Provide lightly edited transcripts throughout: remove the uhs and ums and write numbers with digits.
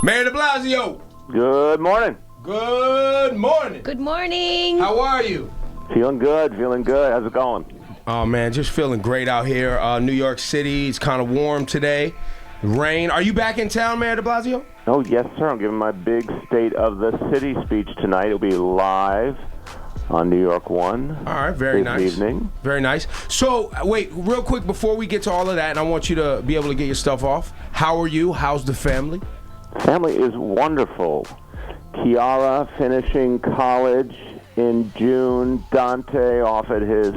Mayor de Blasio. Good morning. Good morning. Good morning. How are you? Feeling good, feeling good. How's it going? Oh, man, just feeling great out here. New York City, it's kind of warm today. Rain. Are you back in town, Mayor de Blasio? Oh, yes, sir. I'm giving my big State of the City speech tonight. It'll be live on New York One. All right, very this nice. Evening. Very nice. So, wait, real quick before we get to all of that, and I want you to be able to get your stuff off. How are you? How's the family? Family is wonderful. Kiara finishing college in June. Dante off at his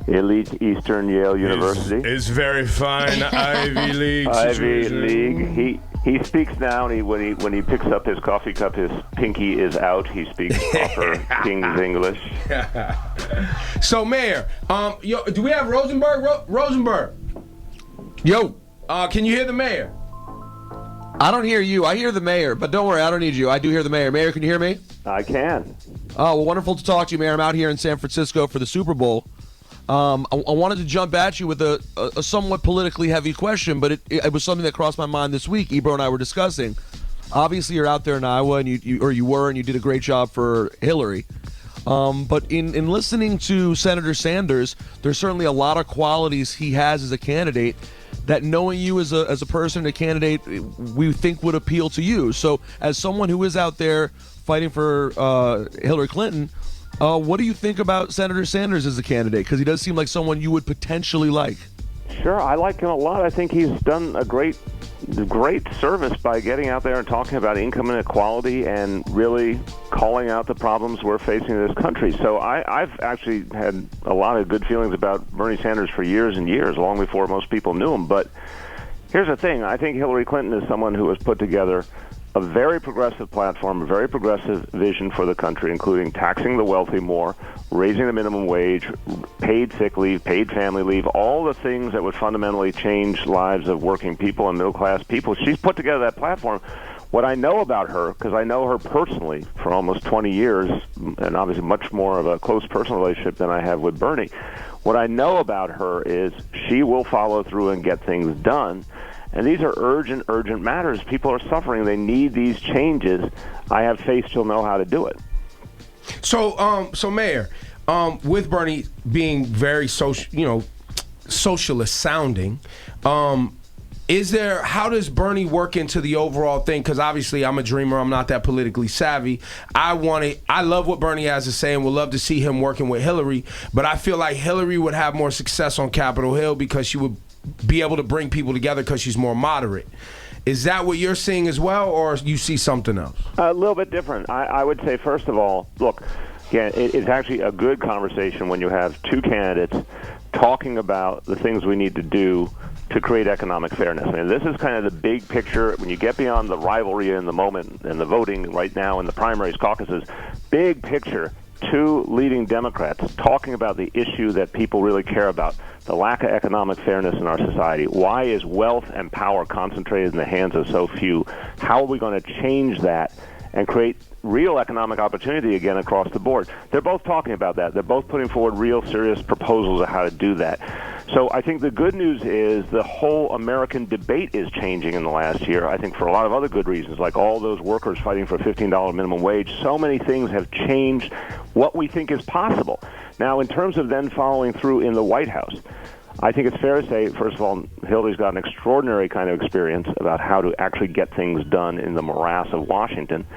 elite Eastern Yale University. It's very fine Ivy League Ivy situation. League. He speaks now, and when he picks up his coffee cup, his pinky is out. He speaks proper King's English. So, Mayor, yo, do we have Rosenberg? Rosenberg. Yo. Can you hear the mayor? I don't hear you. I hear the mayor, but don't worry, I don't need you. I do hear the mayor. Mayor, can you hear me? I can. Oh, well, wonderful to talk to you, Mayor. I'm out here in San Francisco for the Super Bowl. I wanted to jump at you with a somewhat politically heavy question, but it was something that crossed my mind this week. Ebro and I were discussing. Obviously, you're out there in Iowa, and you did a great job for Hillary. But in listening to Senator Sanders, there's certainly a lot of qualities he has as a candidate that, knowing you as a person, a candidate, we think would appeal to you. So as someone who is out there fighting for Hillary Clinton, what do you think about Senator Sanders as a candidate? Because he does seem like someone you would potentially like. Sure, I like him a lot. I think he's done a great service by getting out there and talking about income inequality and really calling out the problems we're facing in this country. So I've actually had a lot of good feelings about Bernie Sanders for years and years, long before most people knew him. But here's the thing. I think Hillary Clinton is someone who has put together a very progressive platform, a very progressive vision for the country, including taxing the wealthy more, raising the minimum wage, paid sick leave, paid family leave, all the things that would fundamentally change lives of working people and middle-class people. She's put together that platform. What I know about her, because I know her personally for almost 20 years, and obviously much more of a close personal relationship than I have with Bernie, what I know about her is she will follow through and get things done. And these are urgent matters. People are suffering. They need these changes. I have faith she'll know how to do it. So, Mayor, with Bernie being very socialist sounding, how does Bernie work into the overall thing? Because obviously I'm a dreamer. I'm not that politically savvy. I love what Bernie has to say and would love to see him working with Hillary. But I feel like Hillary would have more success on Capitol Hill because she would be able to bring people together because she's more moderate. Is that what you're seeing as well, or you see something else? A little bit different. I would say, first of all, look, yeah, it's actually a good conversation when you have two candidates talking about the things we need to do to create economic fairness. I mean, this is kind of the big picture. When you get beyond the rivalry in the moment and the voting right now in the primaries, caucuses, big picture, two leading Democrats talking about the issue that people really care about, the lack of economic fairness in our society. Why is wealth and power concentrated in the hands of so few? How are we going to change that and create real economic opportunity again across the board? They're both talking about that. They're both putting forward real serious proposals of how to do that. So I think the good news is the whole American debate is changing in the last year, I think for a lot of other good reasons, like all those workers fighting for a $15 minimum wage. So many things have changed what we think is possible. Now, in terms of then following through in the White House, I think it's fair to say, first of all, Hillary's got an extraordinary kind of experience about how to actually get things done in the morass of Washington.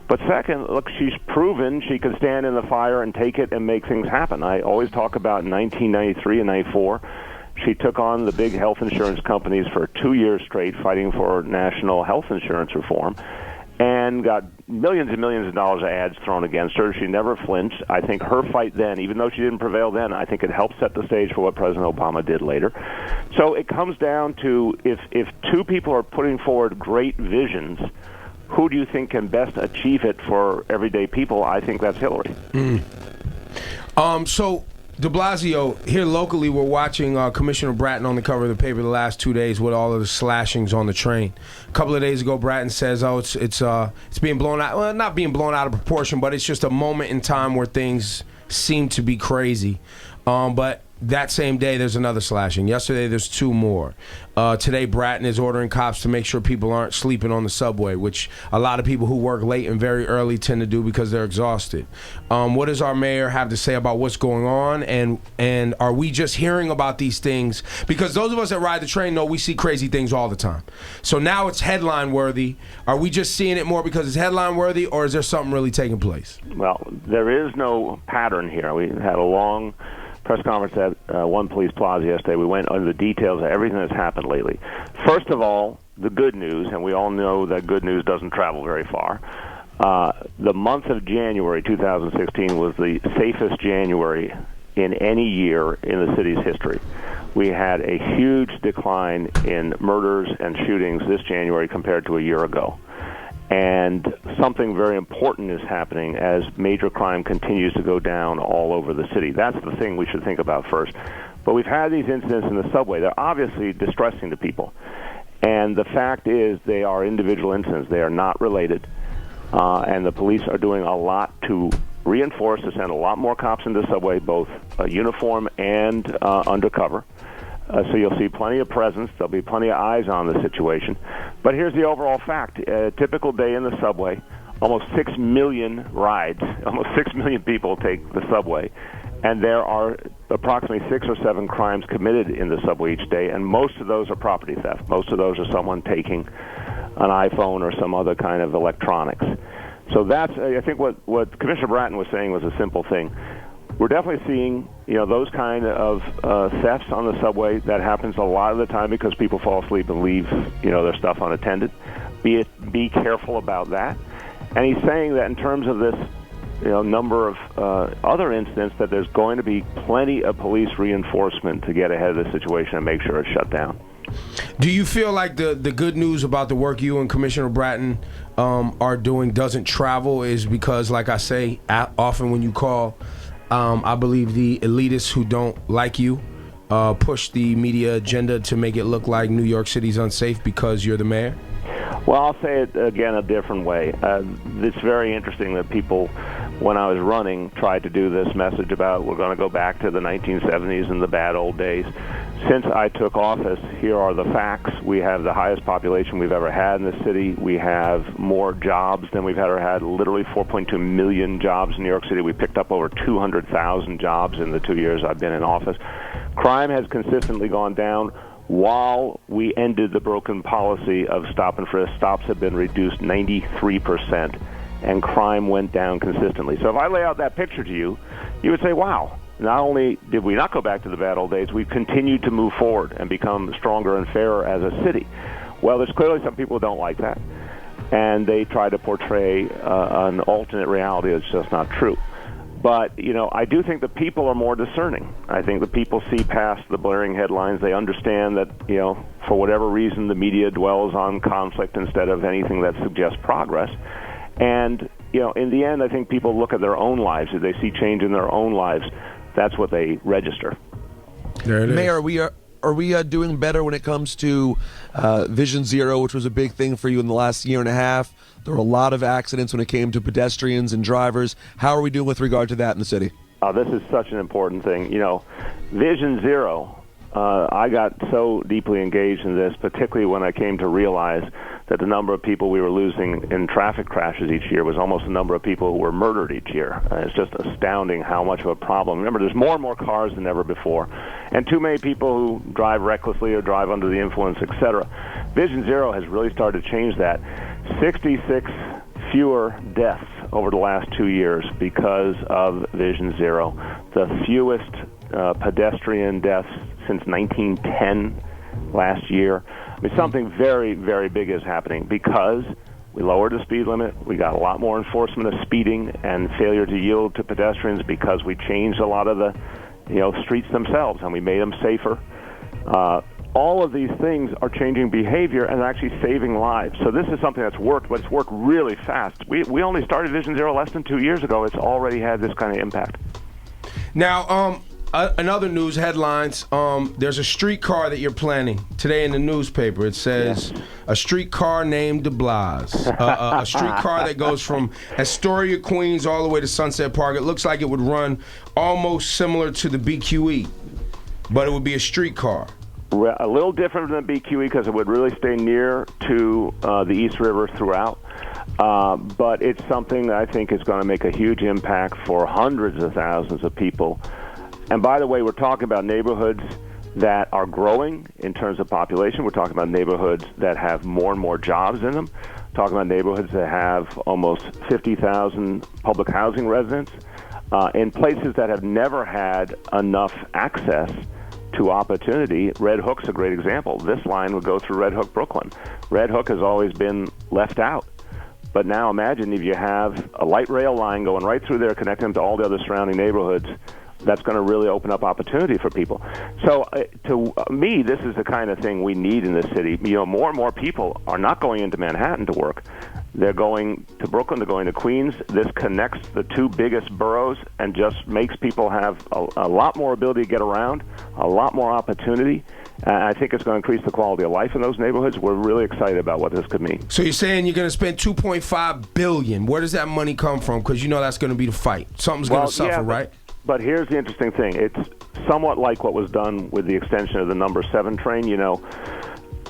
But second, look, she's proven she can stand in the fire and take it and make things happen. I always talk about 1993 and 94. She took on the big health insurance companies for 2 years straight, fighting for national health insurance reform, and got millions and millions of dollars of ads thrown against her. She never flinched. I think her fight then, even though she didn't prevail then, I think it helped set the stage for what President Obama did later. So it comes down to if two people are putting forward great visions, who do you think can best achieve it for everyday people? I think that's Hillary. So de Blasio, here locally, we're watching Commissioner Bratton on the cover of the paper the last 2 days with all of the slashings on the train. A couple of days ago, Bratton says, it's being blown out. Well, not being blown out of proportion, but it's just a moment in time where things seem to be crazy. But that same day, there's another slashing. Yesterday, there's 2 more. Today, Bratton is ordering cops to make sure people aren't sleeping on the subway, which a lot of people who work late and very early tend to do because they're exhausted. What does our mayor have to say about what's going on? And are we just hearing about these things? Because those of us that ride the train know we see crazy things all the time. So now it's headline worthy. Are we just seeing it more because it's headline worthy, or is there something really taking place? Well, there is no pattern here. We had a long press conference at One Police Plaza yesterday. We went under the details of everything that's happened lately. First of all, the good news, and we all know that good news doesn't travel very far. The month of January 2016 was the safest January in any year in the city's history. We had a huge decline in murders and shootings this January compared to a year ago. And something very important is happening as major crime continues to go down all over the city. That's the thing we should think about first. But we've had these incidents in the subway. They're obviously distressing to people. And the fact is they are individual incidents. They are not related. And the police are doing a lot to reinforce, to send a lot more cops into the subway, both uniform and undercover. So you'll see plenty of presence. There'll be plenty of eyes on the situation. But here's the overall fact. A typical day in the subway, almost 6 million rides, almost 6 million people take the subway. And there are approximately 6 or 7 crimes committed in the subway each day, and most of those are property theft. Most of those are someone taking an iPhone or some other kind of electronics. So that's, I think what Commissioner Bratton was saying was a simple thing. We're definitely seeing, those kind of thefts on the subway. That happens a lot of the time because people fall asleep and leave, their stuff unattended. Be careful about that. And he's saying that in terms of this, number of other incidents, that there's going to be plenty of police reinforcement to get ahead of the situation and make sure it's shut down. Do you feel like the good news about the work you and Commissioner Bratton are doing doesn't travel is because, like I say, often when you call, I believe the elitists who don't like you push the media agenda to make it look like New York City's unsafe because you're the mayor? Well, I'll say it again a different way. It's very interesting that people, when I was running, tried to do this message about we're going to go back to the 1970s and the bad old days. Since I took office, here are the facts. We have the highest population we've ever had in the city. We have more jobs than we've ever had, literally 4.2 million jobs in New York City. We picked up over 200,000 jobs in the 2 years I've been in office. Crime has consistently gone down while we ended the broken policy of stop and frisk. Stops have been reduced 93%, and crime went down consistently. So if I lay out that picture to you, you would say, wow, not only did we not go back to the bad old days, we've continued to move forward and become stronger and fairer as a city. Well, there's clearly some people who don't like that, and they try to portray an alternate reality that's just not true. But, I do think the people are more discerning. I think the people see past the blaring headlines. They understand that, for whatever reason, the media dwells on conflict instead of anything that suggests progress. And, in the end, I think people look at their own lives. If they see change in their own lives, that's what they register. There it is. Mayor, are we doing better when it comes to Vision Zero, which was a big thing for you in the last year and a half? There were a lot of accidents when it came to pedestrians and drivers. How are we doing with regard to that in the city? This is such an important thing. Vision Zero, I got so deeply engaged in this, particularly when I came to realize that the number of people we were losing in traffic crashes each year was almost the number of people who were murdered each year. It's just astounding how much of a problem. Remember, there's more and more cars than ever before, and too many people who drive recklessly or drive under the influence, etc. Vision Zero has really started to change that. 66 fewer deaths over the last 2 years because of Vision Zero. The fewest pedestrian deaths since 1910 last year. I mean, something very, very big is happening because we lowered the speed limit. We got a lot more enforcement of speeding and failure to yield to pedestrians because we changed a lot of the, streets themselves and we made them safer. All of these things are changing behavior and actually saving lives. So this is something that's worked, but it's worked really fast. We only started Vision Zero less than 2 years ago. It's already had this kind of impact. Now, in other news headlines, there's a streetcar that you're planning today in the newspaper. It says a streetcar named de Blasio. A streetcar that goes from Astoria, Queens, all the way to Sunset Park. It looks like it would run almost similar to the BQE, but it would be a streetcar. A little different than BQE because it would really stay near to the East River throughout. But it's something that I think is going to make a huge impact for hundreds of thousands of people. And by the way, we're talking about neighborhoods that are growing in terms of population. We're talking about neighborhoods that have more and more jobs in them. We're talking about neighborhoods that have almost 50,000 public housing residents in places that have never had enough access to opportunity. Red Hook's a great example. This line would go through Red Hook, Brooklyn. Red Hook has always been left out. But now imagine if you have a light rail line going right through there, connecting them to all the other surrounding neighborhoods. That's going to really open up opportunity for people. So to me, this is the kind of thing we need in this city. You know, more and more people are not going into Manhattan to work. They're going to Brooklyn, they're going to Queens. This connects the two biggest boroughs and just makes people have a lot more ability to get around, a lot more opportunity. I think it's going to increase the quality of life in those neighborhoods. We're really excited about what this could mean. So you're saying you're going to spend $2.5 billion. Where does that money come from? Because you know that's going to be the fight. Something's going to suffer, right? But here's the interesting thing. It's somewhat like what was done with the extension of the number 7 train. You know,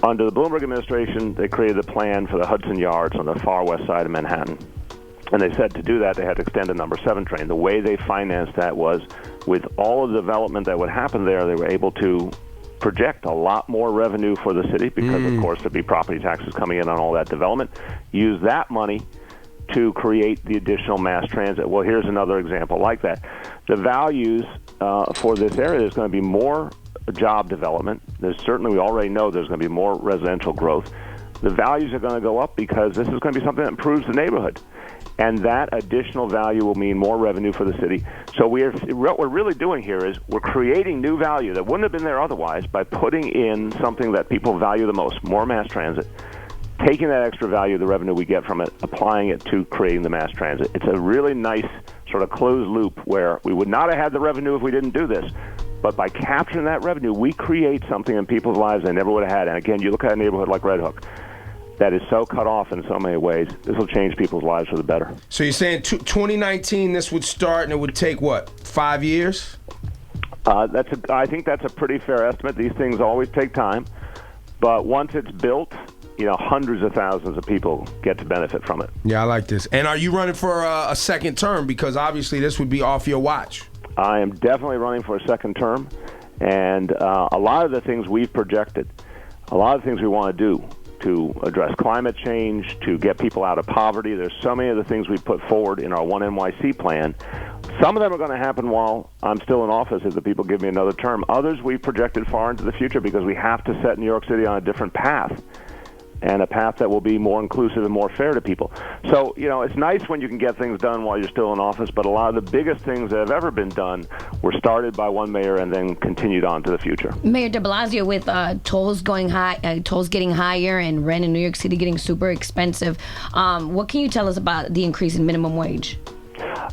under the Bloomberg administration, they created a plan for the Hudson Yards on the far west side of Manhattan. And they said to do that, they had to extend the number 7 train. The way they financed that was with all of the development that would happen there, they were able to project a lot more revenue for the city because, of course, there'd be property taxes coming in on all that development. Use that money to create the additional mass transit. Well, here's another example like that. The values for this area, there's going to be more job development. There's certainly, we already know there's going to be more residential growth. The values are going to go up because this is going to be something that improves the neighborhood. And that additional value will mean more revenue for the city. So what we're really doing here is we're creating new value that wouldn't have been there otherwise by putting in something that people value the most, more mass transit, taking that extra value, the revenue we get from it, applying it to creating the mass transit. It's a really nice sort of closed loop where we would not have had the revenue if we didn't do this. But by capturing that revenue, we create something in people's lives they never would have had. And again, you look at a neighborhood like Red Hook that is so cut off in so many ways. This will change people's lives for the better. So you're saying 2019 this would start and it would take, what, 5 years? I think that's a pretty fair estimate. These things always take time. But once it's built, you know, hundreds of thousands of people get to benefit from it. Yeah, I like this. And are you running for a second term? Because obviously this would be off your watch. I am definitely running for a second term. And a lot of the things we've projected, a lot of things we want to do to address climate change, to get people out of poverty. There's so many of the things we put forward in our One NYC plan. Some of them are going to happen while I'm still in office if the people give me another term. Others we've projected far into the future because we have to set New York City on a different path, and a path that will be more inclusive and more fair to people. So, you know, it's nice when you can get things done while you're still in office, but a lot of the biggest things that have ever been done were started by one mayor and then continued on to the future. Mayor de Blasio, with tolls going high, tolls getting higher and rent in New York City getting super expensive, what can you tell us about the increase in minimum wage?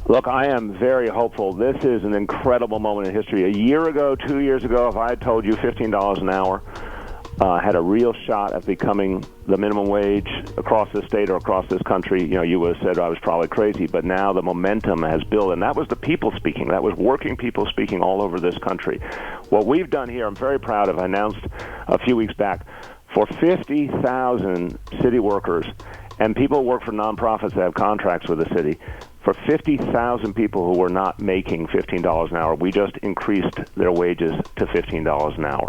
Look, I am very hopeful. This is an incredible moment in history. A year ago, 2 years ago, if I had told you $15 an hour had a real shot at becoming the minimum wage across this state or across this country, you know, you would have said I was probably crazy. But now the momentum has built, and that was the people speaking. That was working people speaking all over this country. What we've done here, I'm very proud of, I announced a few weeks back, for 50,000 city workers and people who work for nonprofits that have contracts with the city, for 50,000 people who were not making $15 an hour, we just increased their wages to $15 an hour.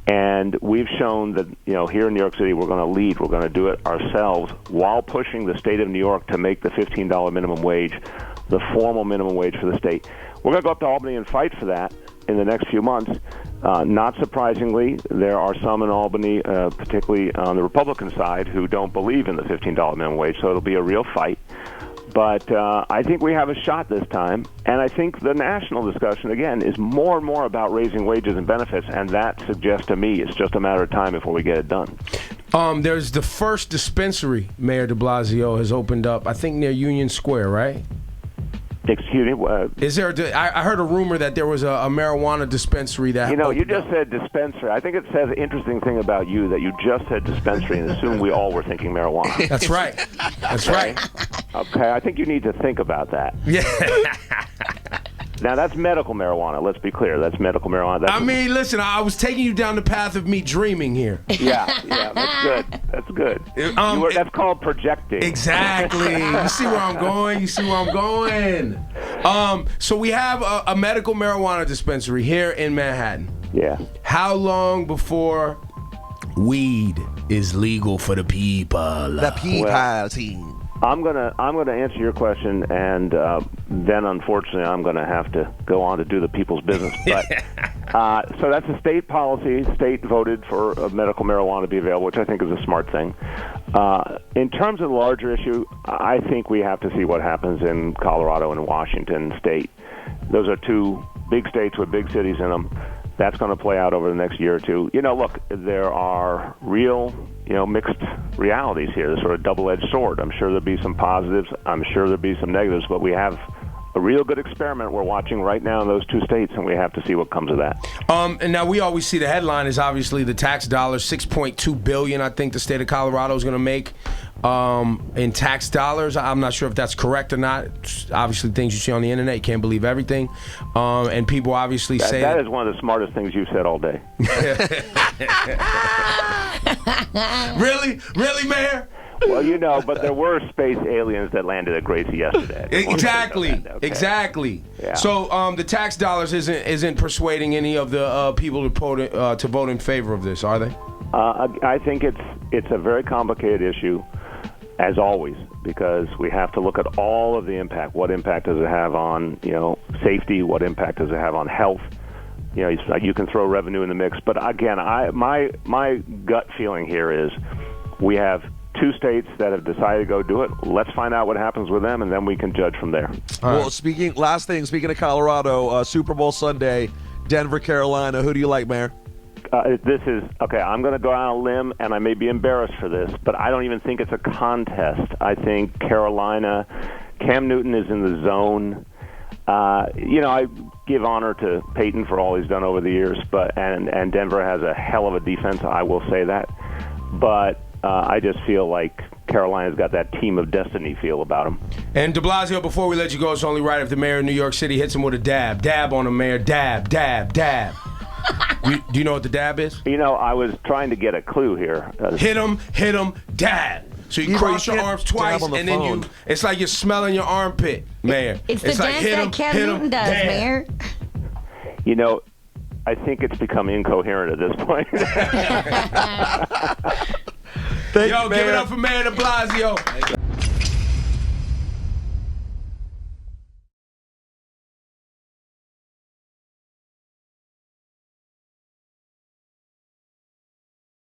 And we've shown that, you know, here in New York City, we're going to lead. We're going to do it ourselves while pushing the state of New York to make the $15 minimum wage the formal minimum wage for the state. We're going to go up to Albany and fight for that in the next few months. Not surprisingly, there are some in Albany, particularly on the Republican side, who don't believe in the $15 minimum wage, so it'll be a real fight. But I think we have a shot this time, and I think the national discussion, again, is more and more about raising wages and benefits, and that suggests to me it's just a matter of time before we get it done. There's the first dispensary Mayor de Blasio has opened up, I think near Union Square, right? Excuse me. Is there? I heard a rumor that there was a marijuana dispensary that. You just said dispensary. I think it says an interesting thing about you that you just said dispensary and assumed we all were thinking marijuana. That's right. That's right. Okay, I think you need to think about that. Yeah. Now, that's medical marijuana. Let's be clear. That's medical marijuana. Listen, I was taking you down the path of me dreaming here. Yeah, that's good. That's good. That's called projecting. Exactly. You see where I'm going? So we have a medical marijuana dispensary here in Manhattan. Yeah. How long before weed is legal for the people? The people team. I'm gonna answer your question, and then unfortunately I'm gonna have to go on to do the people's business. But so that's a state policy. State voted for medical marijuana to be available, which I think is a smart thing. In terms of the larger issue, I think we have to see what happens in Colorado and Washington State. Those are two big states with big cities in them. That's going to play out over the next year or two. Look, there are real, mixed realities here. There's sort of double-edged sword. I'm sure there'll be some positives. I'm sure there'll be some negatives. But we have a real good experiment we're watching right now in those two states, and we have to see what comes of that. And now we always see the headline is obviously the tax dollars, $6.2 billion. I think the state of Colorado is going to make in tax dollars. I'm not sure if that's correct or not. It's obviously, things you see on the internet, you can't believe everything. And people obviously say that is one of the smartest things you've said all day. Really, Mayor? Well, but there were space aliens that landed at Gracie yesterday. Exactly. Yeah. So the tax dollars isn't persuading any of the people to vote in favor of this, are they? I think it's a very complicated issue, as always, because we have to look at all of the impact. What impact does it have on safety? What impact does it have on health? You can throw revenue in the mix, but again, my gut feeling here is we have two states that have decided to go do it. Let's find out what happens with them, and then we can judge from there. Well, speaking of Colorado, Super Bowl Sunday, Denver, Carolina. Who do you like, Mayor? This is okay. I'm going to go on a limb, and I may be embarrassed for this, but I don't even think it's a contest. I think Carolina, Cam Newton is in the zone. I give honor to Peyton for all he's done over the years, and Denver has a hell of a defense. I will say that, but I just feel like Carolina's got that team of destiny feel about them. And de Blasio, before we let you go, it's only right if the mayor of New York City hits him with a dab. Dab on him, Mayor. Dab. Do you know what the dab is? I was trying to get a clue here. Hit him, dab. So you cross your arms twice, and then it's like you're smelling your armpit, Mayor. It's the dance that Cam Newton does, Mayor. I think it's become incoherent at this point. Give it up for Mayor de Blasio.